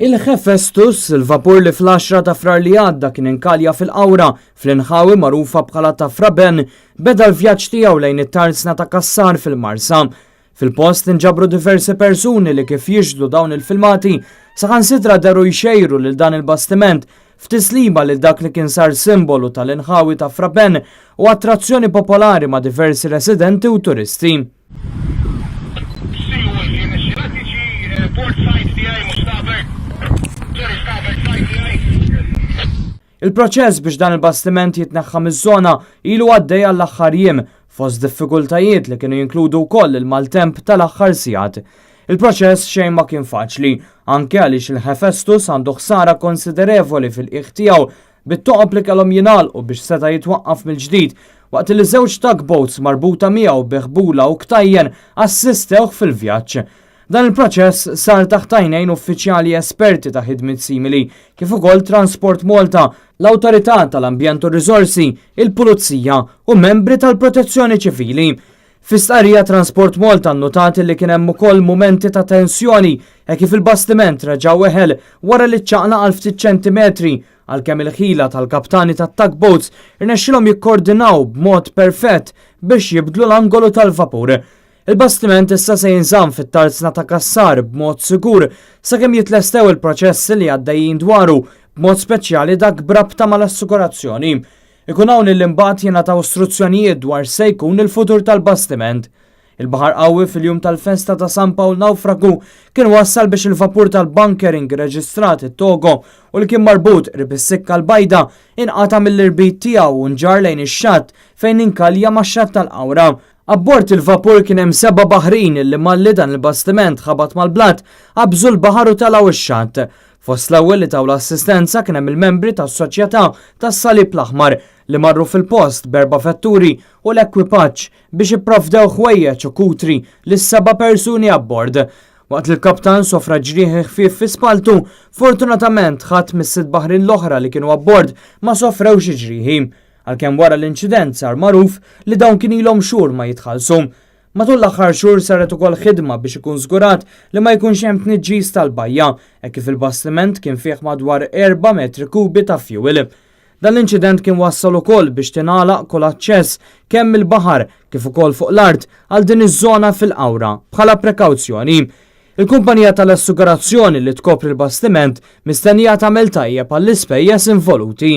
Il-Hefestus, il-vapur li fl-10 ta' frar li għadda kien inkalja fil-qawra fl-inħawi magħrufa bħala ta' Fraben, beda l-vjaġġ tiegħu lejn it-tarsna ta' Kassar fil-Marsa. Fil-post inġabru diversi persuni li kif jiġdu dawn il-filmati saħansitra deru jxejru lil dan il-bastiment f'tislima lil dak li kien sar simbolu tal-inħawi ta' Fraben u attrazzjoni popolari ma' diversi residenti u turisti. Il-proċess biex dan il-bastiment jitneħħa miż-żona ilu għaddej għall-aħħar jiem fost diffikultajiet li kienu jinkludu wkoll il-maltemp tal-aħħar sigħat. Il-proċess xejn ma kien faċli, anke għaliex il-Hefestus għandu ħsara konsiderevoli fil-qiegħ tiegħu bit-toqob li kellhom jingħalqu biex seta' jitwaqqaf mill-ġdid waqt li żewġ tugboats marbuta miegħu biħbula u ktajjen assistewh fil-vjaġġ. Dan il-proċess sar taħt għajnejn uffiċjali esperti ta' ħidmiet simili, kif ukoll Transport Malta, l-Awtorità tal-Ambjent u Riżorsi, il-Pulizija u membri tal-Protezzjoni Ċivili. Fi-stqarrija Transport Malta nnotati li kien hemm ukoll mumenti ta' tensjoni kif il-bastiment reġa' weħel wara li ċċaqna għal ftit ċentimetri għalkemm il-ħila tal-kaptani tat-tugboats irnexxilhom jikkoordinaw b'mod perfett biex jibdlu l-angolu tal-vapur. Il-bastiment issa se jinżamm fit-tarsna ta' Kassar b'mod sigur sakemm jitlestew il-proċessi li għaddejjin dwaru b'mod speċjali dak brabta mal-assikurazzjoni. Ikun hawn il-imbagħad jingħataw istruzzjonijiet dwar se jkun il-futur tal-bastiment. Il-baħar qawwi fil-jum tal-festa ta' San Pawl Nawfragu kien wassal biex il-vapur tal-bunkering reġistrat it-Togo u li kien marbut qrib is-sikka l-bajda inqata' mill-irbit tiegħu u nġar lejn ix-xatt fejn inkalja max-xatt tal-qawra. Abbord il-vapur kien hemm 7 baħrin illi malli dan il-bastiment ħabat mal-blat qabżu l-baħar u telgħu ix-xatt. Fost l-ewwel li taw l-assistenza kien hemm il-membri tas-Soċjetà tas-Salib l-Aħmar li marru fil-post b'4 vetturi u l-ekwipaġġ biex ipprovdew ħwejjeġ u kutri lis 7 persuni abbord. Waqt li l-kaptan sofra ġrieħi ħfief fi spaltu, fortunatament ħadd mis-6 baħrin l-oħra li kienu abbord ma sofrewx ġrieħi. Għalkemm wara l-inċident sar magħruf li dawn kien ilhom xhur ma jitħallsu. Matul l-aħħar xhur saret ukoll ħidma biex ikun żgurat li ma jkunx hemm tniġġis tal-bajja kif il-bastiment kien fih madwar 4 metri kubi ta' fuel. Dan l-inċident kien wassal ukoll biex tingħalaq kull aċċess kemm il-baħar kif ukoll fuq l-art għal din iż-żona fil-qawra bħala prekawzjoni. Il-kumpanija tal-assigurazzjoni li tkopri l-bastiment mistennija tagħmel tajjeb għall-ispejjeż involuti.